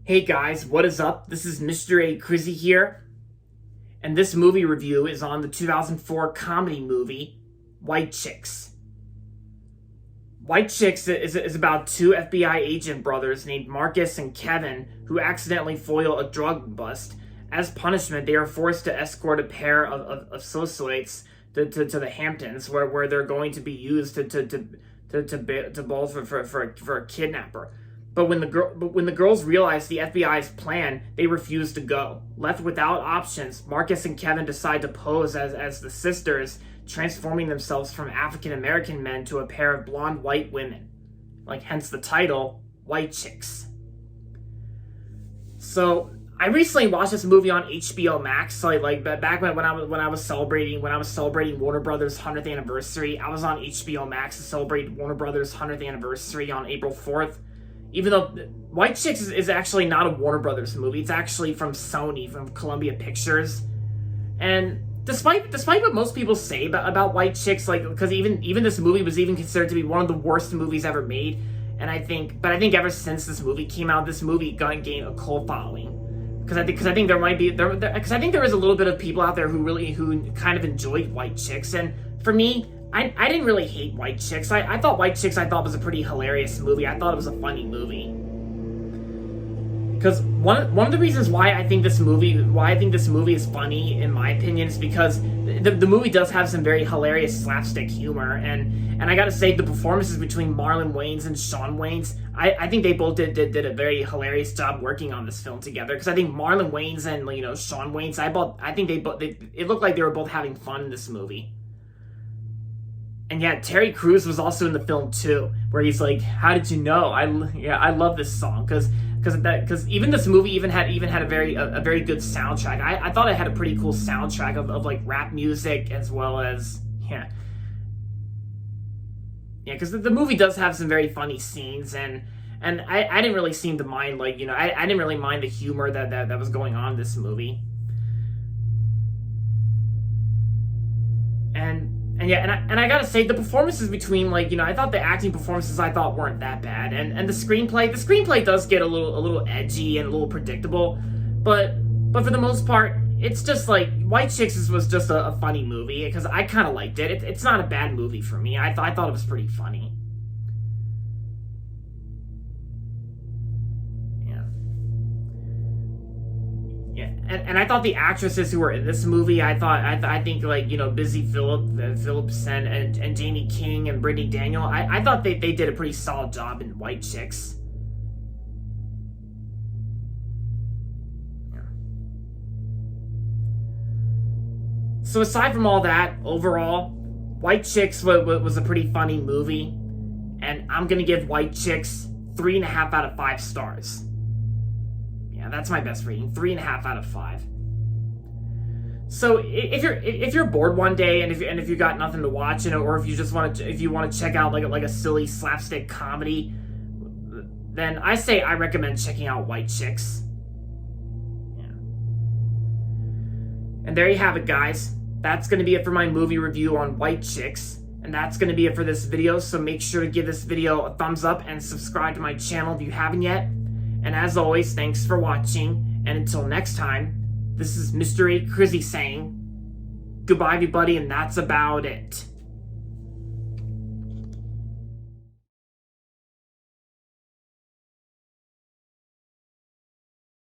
Hey guys, what is up? This is Mr. A. Crizzy here, and this movie review is on the 2004 comedy movie, White Chicks. White Chicks is about two FBI agent brothers named Marcus and Kevin who accidentally foil a drug bust. As punishment, they are forced to escort a pair of socialites to the Hamptons, where they're going to be used to bowl for a kidnapper. But when the girls realize the FBI's plan, they refuse to go. Left without options, Marcus and Kevin decide to pose as the sisters, transforming themselves from African American men to a pair of blonde white women. Hence the title, White Chicks. So I recently watched this movie on HBO Max. So back when I was celebrating Warner Brothers' 100th anniversary, I was on HBO Max to celebrate Warner Brothers' 100th anniversary on April 4th. Even though White Chicks is actually not a Warner Brothers movie, it's actually from Sony, from Columbia Pictures. And despite what most people say about White Chicks, because even this movie was even considered to be one of the worst movies ever made, and I think ever since this movie came out, this movie gained a cult following. Because I think there is a little bit of people out there who kind of enjoyed White Chicks, and for me, I didn't really hate White Chicks. I thought White Chicks was a pretty hilarious movie. I thought it was a funny movie. Because one of the reasons why I think this movie is funny, in my opinion, is because the movie does have some very hilarious slapstick humor, and I gotta say, the performances between Marlon Wayans and Shawn Wayans, I think they both did a very hilarious job working on this film together. Because I think Marlon Wayans and Shawn Wayans, I think it looked like they were both having fun in this movie. And yeah, Terry Crews was also in the film too, where he's like, "How did you know?" I love this song because even this movie even had a very good soundtrack. I thought it had a pretty cool soundtrack of rap music, as well as because the movie does have some very funny scenes, and I didn't really seem to mind I didn't really mind the humor that was going on in this movie. And I gotta say, the performances between I thought the acting performances weren't that bad, and the screenplay does get a little edgy and a little predictable, but for the most part, it's just White Chicks was just a funny movie, because I kind of liked it. It's not a bad movie for me. I thought it was pretty funny. Yeah, and I thought the actresses who were in this movie, I think Busy Phillips and Jamie King and Brittany Daniel, I thought they did a pretty solid job in White Chicks. Yeah. So aside from all that, overall, White Chicks was a pretty funny movie, and I'm gonna give White Chicks 3.5 out of 5 stars. That's my best rating, 3.5 out of 5. So if you're bored one day, and if you got nothing to watch, or if you want to check out like a silly slapstick comedy, then I recommend checking out White Chicks. Yeah. And there you have it, guys. That's gonna be it for my movie review on White Chicks, and that's gonna be it for this video. So make sure to give this video a thumbs up and subscribe to my channel if you haven't yet. And as always, thanks for watching, and until next time, this is Mr. A. Crizzy saying goodbye, everybody, and that's about it.